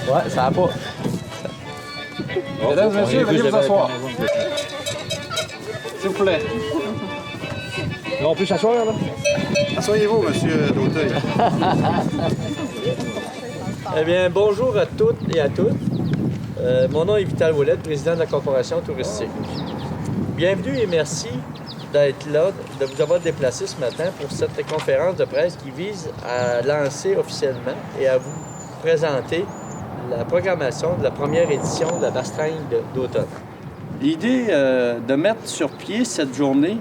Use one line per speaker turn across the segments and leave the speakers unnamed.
Ouais, ça va pas.
Mesdames et messieurs, veuillez vous asseoir. S'il vous plaît.
On peut s'asseoir, là?
Asseyez-vous, monsieur Dauteuil.
Eh bien, bonjour à toutes et à tous. Mon nom est Vital Ouellette, président de la Corporation touristique. Bienvenue et merci d'être là, de vous avoir déplacé ce matin pour cette conférence de presse qui vise à lancer officiellement et à vous présenter la programmation de la première édition de la Bastringue d'automne. L'idée de mettre sur pied cette journée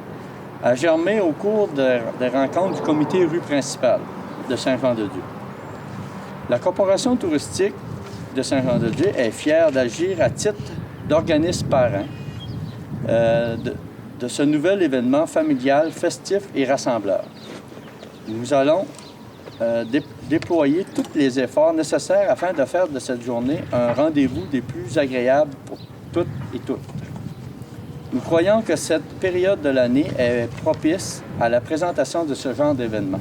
a germé au cours des rencontres du comité rue principale de Saint-Jean-de-Dieu. La Corporation touristique de Saint-Jean-de-Dieu est fière d'agir à titre d'organisme parent de ce nouvel événement familial, festif et rassembleur. Nous allons déployer tous les efforts nécessaires afin de faire de cette journée un rendez-vous des plus agréables pour toutes et tous. Nous croyons que cette période de l'année est propice à la présentation de ce genre d'événement,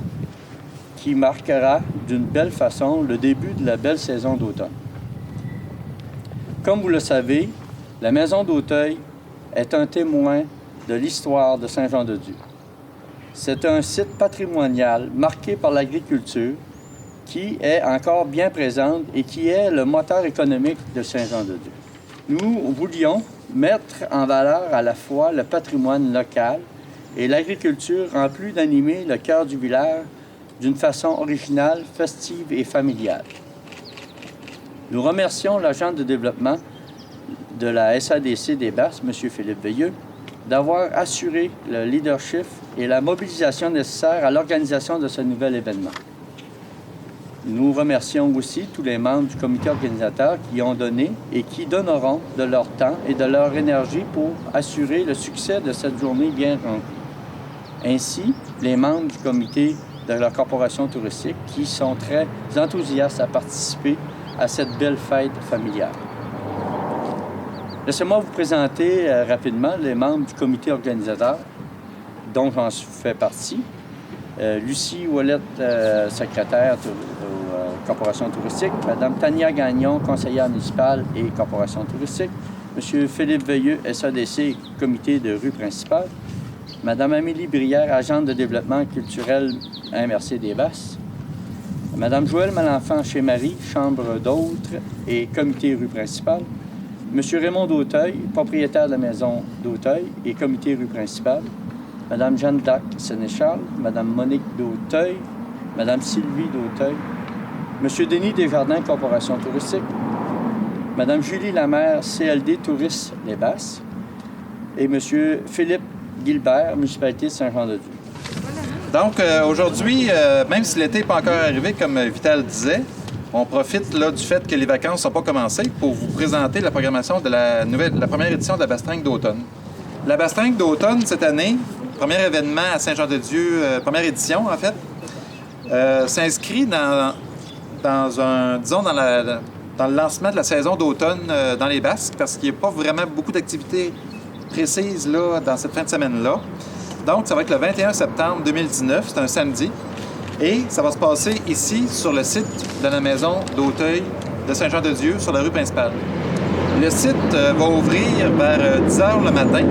qui marquera d'une belle façon le début de la belle saison d'automne. Comme vous le savez, la Maison d'Auteuil est un témoin de l'histoire de Saint-Jean-de-Dieu. C'est un site patrimonial marqué par l'agriculture qui est encore bien présente et qui est le moteur économique de Saint-Jean-de-Dieu. Nous voulions mettre en valeur à la fois le patrimoine local et l'agriculture en plus d'animer le cœur du village d'une façon originale, festive et familiale. Nous remercions l'agent de développement de la SADC des Basses, M. Philippe Veilleux, d'avoir assuré le leadership et la mobilisation nécessaire à l'organisation de ce nouvel événement. Nous remercions aussi tous les membres du comité organisateur qui ont donné et qui donneront de leur temps et de leur énergie pour assurer le succès de cette journée bien remplie. Ainsi, les membres du comité de la Corporation touristique qui sont très enthousiastes à participer à cette belle fête familiale. Laissez-moi vous présenter rapidement les membres du comité organisateur, dont j'en fais partie. Lucie Ouellette, secrétaire Corporation touristique. Madame Tania Gagnon, conseillère municipale et Corporation touristique. Monsieur Philippe Veilleux, SADC, comité de rue principale. Madame Amélie Brière, agente de développement culturel MRC des Basses. Madame Joëlle Malenfant chez Marie, chambre d'autres et comité rue principale. Monsieur Raymond Dauteuil, propriétaire de la maison Dauteuil et comité rue principale. Madame Jeanne Dac, Sénéchal. Madame Monique Dauteuil. Madame Sylvie Dauteuil. Monsieur Denis Desjardins, Corporation touristique. Madame Julie Lamère, CLD Tourisme des Basses. Et Monsieur Philippe Guilbert, municipalité de Saint-Jean-de-Dieu.
Donc, aujourd'hui, même si l'été n'est pas encore arrivé, comme Vital disait, on profite là, du fait que les vacances ne sont pas commencées pour vous présenter la programmation de la première édition de la Bastringue d'automne. La Bastringue d'automne, cette année, premier événement à Saint-Jean-de-Dieu, première édition en fait, s'inscrit dans le lancement de la saison d'automne dans les Basques, parce qu'il n'y a pas vraiment beaucoup d'activités précises là, dans cette fin de semaine-là. Donc, ça va être le 21 septembre 2019, c'est un samedi, et ça va se passer ici, sur le site de la maison d'Auteuil de Saint-Jean-de-Dieu, sur la rue principale. Le site va ouvrir vers 10 h le matin,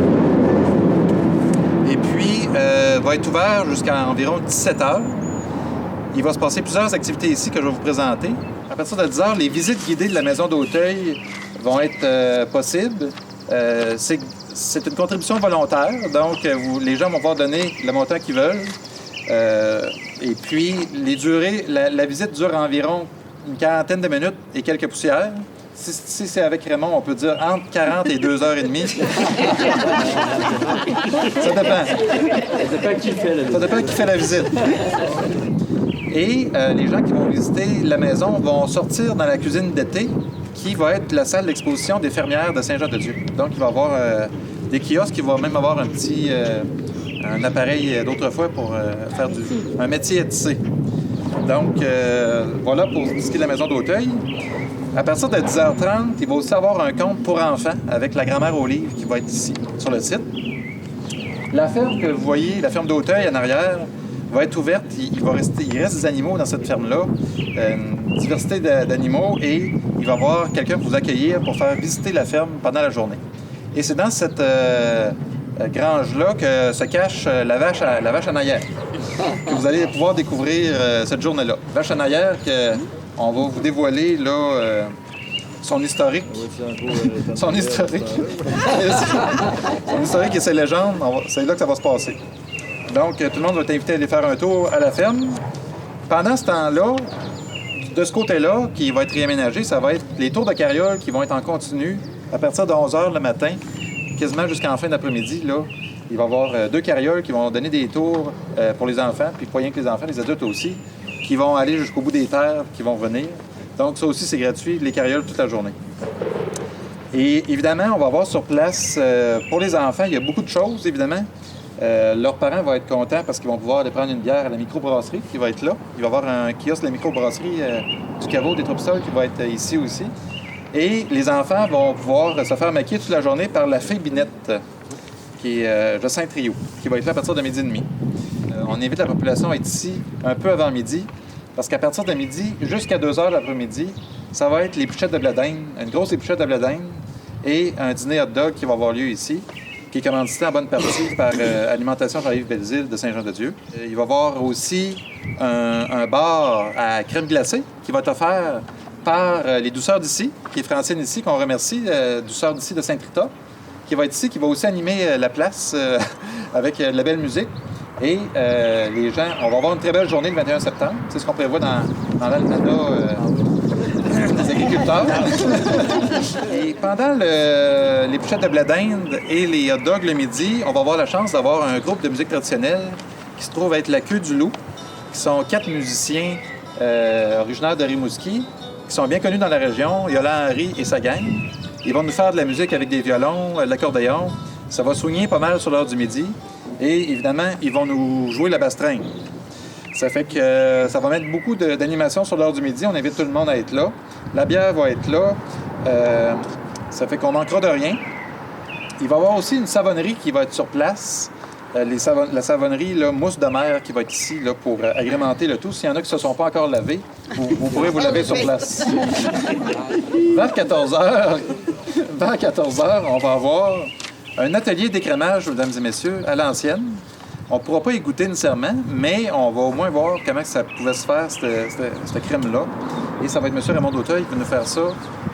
et puis va être ouvert jusqu'à environ 17 h. Il va se passer plusieurs activités ici que je vais vous présenter. À partir de 10 h, les visites guidées de la maison d'Auteuil vont être possibles. C'est une contribution volontaire, donc les gens vont pouvoir donner le montant qu'ils veulent. Et puis, la visite dure environ une quarantaine de minutes et quelques poussières. Si c'est avec Raymond, on peut dire entre 40 et 2h30. Ça dépend.
Ça dépend qui fait la visite.
Ça dépend qui fait la visite. Et les gens qui vont visiter la maison vont sortir dans la cuisine d'été, qui va être la salle d'exposition des fermières de Saint-Jean-de-Dieu. Donc, il va y avoir des kiosques, il va même avoir un appareil d'autrefois pour faire un métier à tisser. Donc, voilà pour ce qui est de la maison d'Auteuil. À partir de 10h30, il va aussi avoir un compte pour enfants avec la grand-mère Olive qui va être ici, sur le site. La ferme que vous voyez, la ferme d'Auteuil en arrière, va être ouverte. Il reste des animaux dans cette ferme-là, une diversité d'animaux, et il va y avoir quelqu'un pour vous accueillir pour faire visiter la ferme pendant la journée. Et c'est dans cette grange-là que se cache la vache à naillère, que vous allez pouvoir découvrir cette journée-là. Vache à naillère qu'on va vous dévoiler là, son historique. Son historique. Son historique et ses légendes, c'est là que ça va se passer. Donc, tout le monde va être invité à aller faire un tour à la ferme. Pendant ce temps-là, de ce côté-là, qui va être réaménagé, ça va être les tours de carriole qui vont être en continu à partir de 11 h le matin, quasiment jusqu'en fin d'après-midi. Là, il va y avoir 2 carrioles qui vont donner des tours pour les enfants, puis pas rien que les enfants, les adultes aussi, qui vont aller jusqu'au bout des terres, qui vont venir. Donc, ça aussi, c'est gratuit, les carrioles toute la journée. Et évidemment, on va avoir sur place, pour les enfants, il y a beaucoup de choses, évidemment. Leurs parents vont être contents parce qu'ils vont pouvoir aller prendre une bière à la microbrasserie qui va être là. Il va y avoir un kiosque de la microbrasserie du caveau des Troupes-Sols qui va être ici aussi. Et les enfants vont pouvoir se faire maquiller toute la journée par la fée Binette, qui est de Saint-Trio, qui va être là à partir de 12h30. On invite la population à être ici un peu avant midi, parce qu'à partir de midi jusqu'à 2h l'après-midi, ça va être les bouchettes de blé d'Inde, une grosse ébouchette de blé d'Inde et un dîner hot dog qui va avoir lieu ici, qui est commandité en bonne partie par Alimentation Jean-Yves Belzile de Saint-Jean-de-Dieu. Il va y avoir aussi un bar à crème glacée qui va être offert par les Douceurs d'ici, qui est Francine ici, qu'on remercie, Douceurs d'ici de Saint-Rita, qui va être ici, qui va aussi animer la place avec de la belle musique. Et les gens, on va avoir une très belle journée le 21 septembre. C'est ce qu'on prévoit dans l'almanach des agriculteurs. Et pendant les bouchettes de blé d'Inde et les hot dogs le midi, on va avoir la chance d'avoir un groupe de musique traditionnelle qui se trouve être la Queue du Loup, qui sont 4 musiciens originaires de Rimouski, qui sont bien connus dans la région, Yolande Henry et sa gang. Ils vont nous faire de la musique avec des violons, de l'accordéon. Ça va soigner pas mal sur l'heure du midi. Et évidemment, ils vont nous jouer la bastringue. Ça fait que ça va mettre beaucoup d'animation sur l'heure du midi. On invite tout le monde à être là. La bière va être là. Ça fait qu'on manquera de rien. Il va y avoir aussi une savonnerie qui va être sur place. La savonnerie là, Mousse de mer qui va être ici là, pour agrémenter le tout. S'il y en a qui ne se sont pas encore lavés, vous pourrez vous laver sur place. Vers 14 h, on va avoir un atelier d'écrémage, mesdames et messieurs, à l'ancienne. On ne pourra pas y goûter nécessairement, mais on va au moins voir comment ça pouvait se faire, cette crème-là. Et ça va être M. Raymond d'Auteuil qui va nous faire ça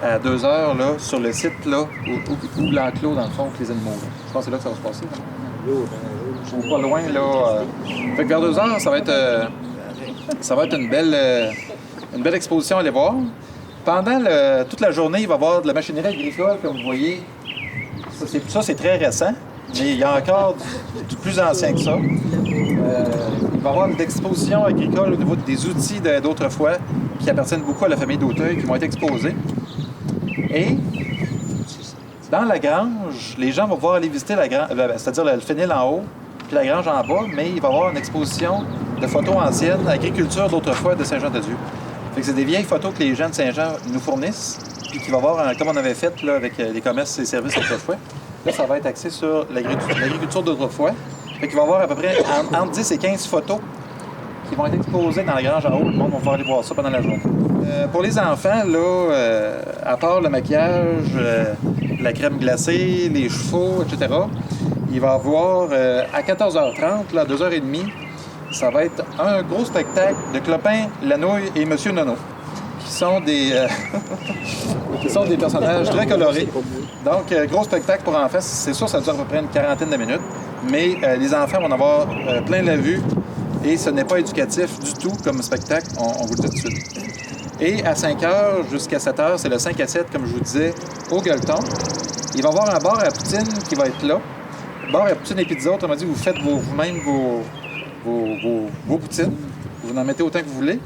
à 2 h là, sur le site là, où l'enclos, dans le fond, avec les animaux. Là. Je pense que c'est là que ça va se passer. Ou pas loin, là. Fait que vers 2 h, ça va être une belle exposition à aller voir. Pendant toute la journée, il va y avoir de la machinerie agricole, comme vous voyez. Ça, c'est très récent, mais il y a encore du plus ancien que ça. Il va y avoir une exposition agricole au niveau des outils d'autrefois qui appartiennent beaucoup à la famille d'Auteuil, qui vont être exposés. Et dans la grange, les gens vont pouvoir aller visiter la grange, c'est-à-dire le Fénil en haut, puis la grange en bas, mais il va y avoir une exposition de photos anciennes, agriculture d'autrefois de Saint-Jean-de-Dieu. Fait que c'est des vieilles photos que les gens de Saint-Jean nous fournissent, puis qui va avoir, comme on avait fait là, avec les commerces et services autrefois. Là, ça va être axé sur l'agriculture d'autrefois. Fait qu'il va y avoir à peu près entre 10 et 15 photos qui vont être exposées dans la grange en haut. Le monde va pouvoir aller voir ça pendant la journée. Pour les enfants, là, à part le maquillage, la crème glacée, les chevaux, etc., il va y avoir à 14h30, là, à 2h30, ça va être un gros spectacle de Clopin, Lanouille et Monsieur Nono, qui sont des personnages très colorés. Donc, gros spectacle pour enfants. C'est sûr, ça dure à peu près une quarantaine de minutes. Mais les enfants vont en avoir plein la vue. Et ce n'est pas éducatif du tout comme spectacle, on vous le dit tout de suite. Et à 5 h jusqu'à 7 h, c'est le 5 à 7, comme je vous disais, au Gueuleton. Il va y avoir un bar à poutine qui va être là. Bar à poutine et pizza, autrement dit, vous faites vous-même vos poutines. Vous en mettez autant que vous voulez.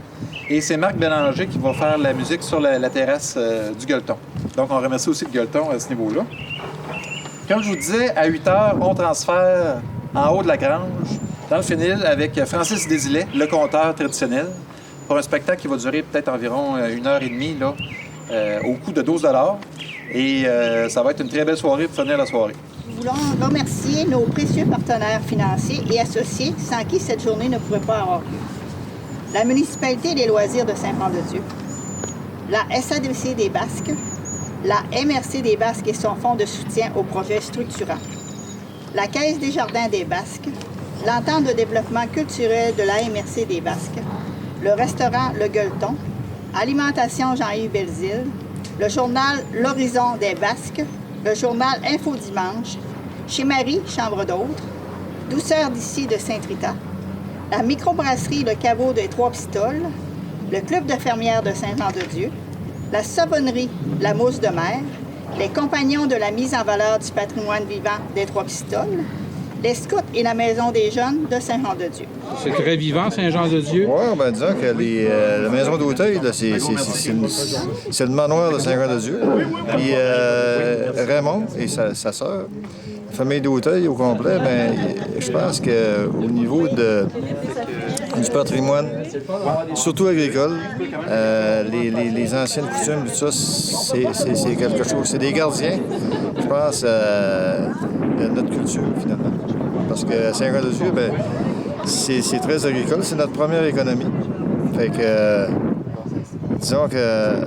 Et c'est Marc Bélanger qui va faire la musique sur la terrasse du Gueuleton. Donc, on remercie aussi le Gueuleton à ce niveau-là. Comme je vous disais, à 8 h, on transfère en haut de la grange, dans le Fénil, avec Francis Désilet, le conteur traditionnel, pour un spectacle qui va durer peut-être environ 1h30, là, au coût de 12 $. Et ça va être une très belle soirée pour finir la soirée.
Nous voulons remercier nos précieux partenaires financiers et associés sans qui cette journée ne pourrait pas avoir lieu. La municipalité des loisirs de Saint-Jean-de-Dieu, la SADC des Basques, la MRC des Basques et son fonds de soutien aux projets structurants, la Caisse des Jardins des Basques, l'entente de développement culturel de la MRC des Basques, le restaurant Le Gueuleton, Alimentation Jean-Yves Belzile, le journal L'Horizon des Basques, le journal Info Dimanche, Chez Marie, Chambre d'Autre, Douceur d'ici de Saint-Rita, la microbrasserie Le Caveau des Trois-Pistoles, le Club de fermières de Saint-Jean-de-Dieu, la savonnerie La Mousse de Mer, les compagnons de la mise en valeur du patrimoine vivant des Trois-Pistoles, les scouts et la Maison des jeunes de Saint-Jean-de-Dieu.
C'est très vivant, Saint-Jean-de-Dieu.
Oui, bien disons que la maison d'Auteuil, c'est le manoir de Saint-Jean-de-Dieu. Puis Raymond et sa sœur, la famille d'Auteuil au complet, bien, je pense qu'au niveau du patrimoine, surtout agricole, les anciennes coutumes, tout ça, c'est quelque chose. C'est des gardiens, je pense, de notre culture, finalement. Parce que Saint-Jean-de-Dieu, bien, c'est très agricole. C'est notre première économie. Fait que, disons que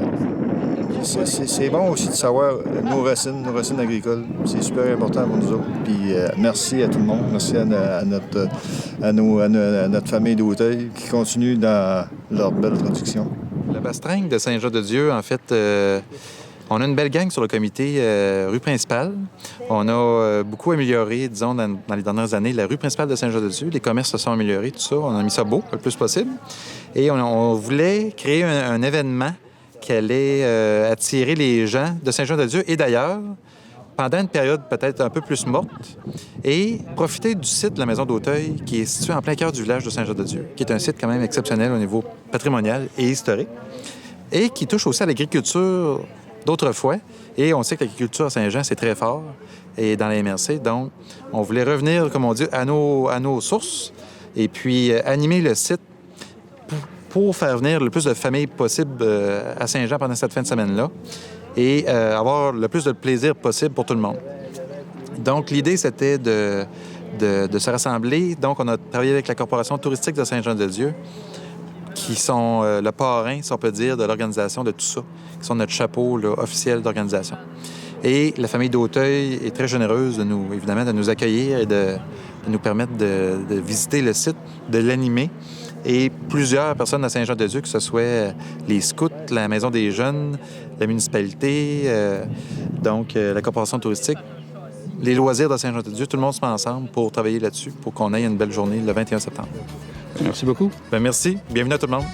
c'est bon aussi de savoir nos racines agricoles. C'est super important pour nous autres. Puis merci à tout le monde. Merci à notre famille d'Auteuil qui continue dans leur belle production.
La Bastringue de Saint-Jean-de-Dieu, en fait, on a une belle gang sur le comité rue principale. On a beaucoup amélioré, disons, dans les dernières années, la rue principale de Saint-Jean-de-Dieu. Les commerces se sont améliorés, tout ça. On a mis ça beau, le plus possible. Et on voulait créer un événement qui allait attirer les gens de Saint-Jean-de-Dieu et d'ailleurs, pendant une période peut-être un peu plus morte, et profiter du site de la Maison d'Auteuil qui est situé en plein cœur du village de Saint-Jean-de-Dieu, qui est un site quand même exceptionnel au niveau patrimonial et historique, et qui touche aussi à l'agriculture d'autrefois. Et on sait que l'agriculture à Saint-Jean, c'est très fort, et dans la MRC. Donc, on voulait revenir, comme on dit, à nos sources, et puis animer le site pour faire venir le plus de familles possible à Saint-Jean pendant cette fin de semaine-là et avoir le plus de plaisir possible pour tout le monde. Donc, l'idée, c'était de se rassembler. Donc, on a travaillé avec la Corporation touristique de Saint-Jean-de-Dieu, qui sont le parrain, si on peut dire, de l'organisation de tout ça, qui sont notre chapeau là, officiel d'organisation. Et la famille d'Auteuil est très généreuse, évidemment, de nous accueillir et de nous permettre de visiter le site, de l'animer. Et plusieurs personnes à Saint-Jean-de-Dieu, que ce soit les scouts, la Maison des jeunes, la municipalité, la Corporation touristique, les loisirs de Saint-Jean-de-Dieu, tout le monde se met ensemble pour travailler là-dessus, pour qu'on ait une belle journée le 21 septembre.
Merci beaucoup.
Bien, merci. Bienvenue à tout le monde.